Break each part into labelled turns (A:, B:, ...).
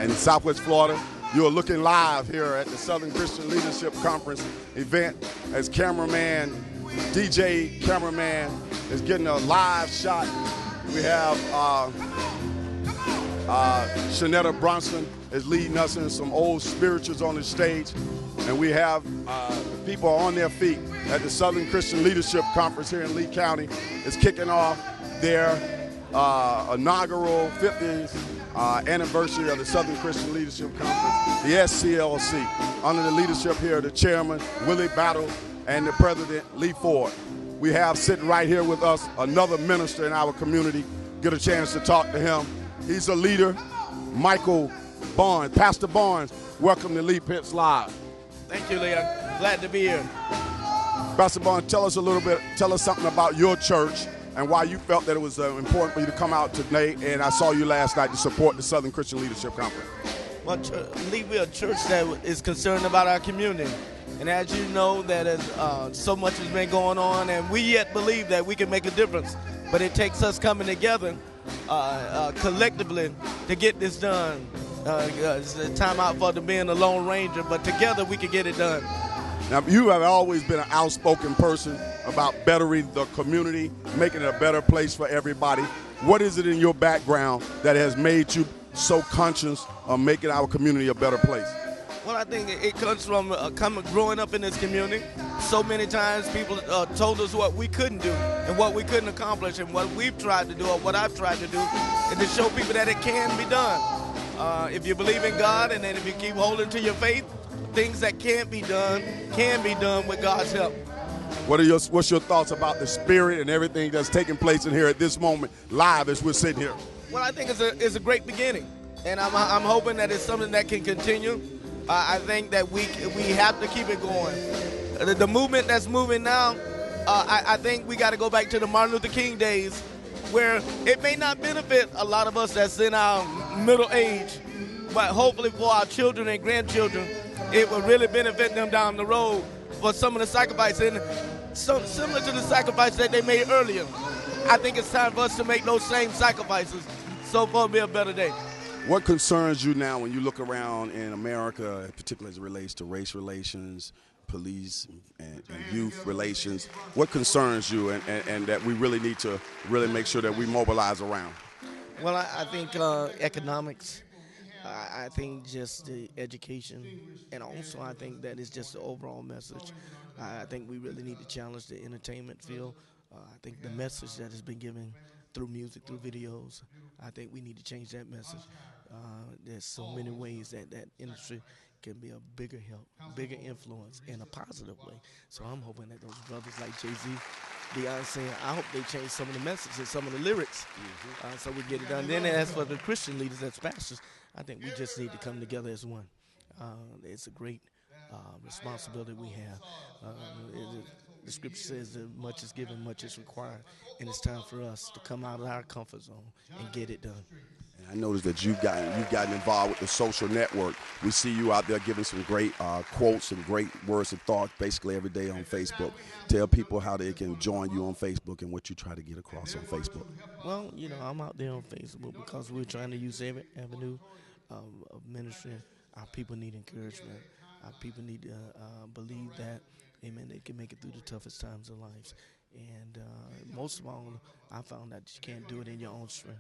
A: in Southwest Florida. You are looking live here at the Southern Christian Leadership Conference event as cameraman, DJ cameraman is getting a live shot. We have Shanetta Bronson is leading us in some old spirituals on the stage. And we have people on their feet at the Southern Christian Leadership Conference here in Lee County. It's kicking off their inaugural 50th anniversary of the Southern Christian Leadership Conference, the SCLC, under the leadership here of the chairman, Willie Battle, and the president, Lee Ford. We have sitting right here with us another minister in our community. Get a chance to talk to him. He's a leader, Michael Barnes. Pastor Barnes, welcome to Lee Pitts Live.
B: Thank you, Leon. Glad to be here.
A: Pastor Barnes, tell us something about your church and why you felt that it was important for you to come out today. And I saw you last night to support the Southern Christian Leadership Conference.
B: Well, Lee, we're a church that is concerned about our community. And as you know, that so much has been going on, and we yet believe that we can make a difference. But it takes us coming together collectively to get this done. It's a time out for being a lone ranger, but together we can get it done.
A: Now, you have always been an outspoken person about bettering the community, making it a better place for everybody. What is it in your background that has made you so conscious of making our community a better place?
B: Well, I think it comes from growing up in this community. So many times people told us what we couldn't do and what we couldn't accomplish, and what we've tried to do, or what I've tried to do, is to show people that it can be done. If you believe in God, and then if you keep holding to your faith, things that can't be done can be done with God's help.
A: What's your thoughts about the spirit and everything that's taking place in here at this moment, live as we're sitting here?
B: Well, I think it's a great beginning, and I'm hoping that it's something that can continue. I think that we have to keep it going. The movement that's moving now, I think we got to go back to the Martin Luther King days, where it may not benefit a lot of us that's in our middle age, but hopefully for our children and grandchildren, it will really benefit them down the road for some of the sacrifices, and similar to the sacrifices that they made earlier. I think it's time for us to make those same sacrifices so far it'll be a better day.
A: What concerns you now when you look around in America, particularly as it relates to race relations, police and youth relations? What concerns you and that we really need to really make sure that we mobilize around?
B: Well, I think economics. I think just the education, and also I think that is just the overall message. I think we really need to challenge the entertainment field. I think the message that has been given through music, through videos, I think we need to change that message. There's so many ways that industry can be a bigger help, bigger influence in a positive way. So I'm hoping that those brothers like Jay-Z, Beyonce, I hope they change some of the messages, some of the lyrics, so we get it done. Then as for the Christian leaders, as pastors, I think we just need to come together as one. It's a great responsibility we have. The scripture says that much is given, much is required, and it's time for us to come out of our comfort zone and get it done.
A: And I noticed that you've gotten involved with the social network. We see you out there giving some great quotes and great words of thought basically every day on Facebook. Tell people how they can join you on Facebook and what you try to get across on Facebook.
B: Well, you know, I'm out there on Facebook because we're trying to use every avenue of ministry. Our people need encouragement. Our people need to believe that, amen, they can make it through the toughest times of life. And most of all, I found that you can't do it in your own strength.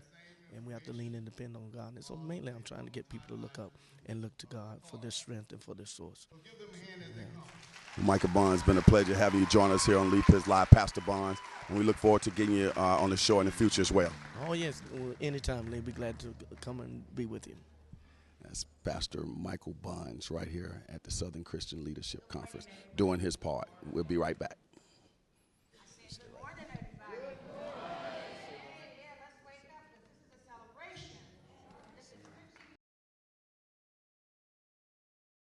B: And we have to lean and depend on God. And so mainly I'm trying to get people to look up and look to God for their strength and for their source.
A: Yeah. Michael Barnes, it's been a pleasure having you join us here on Lee Pitts Live, Pastor Barnes. And we look forward to getting you on the show in the future as well.
B: Oh, yes. Well, anytime, Lee. Be glad to come and be with you.
A: That's Pastor Michael Barnes right here at the Southern Christian Leadership Conference doing his part. We'll be right back.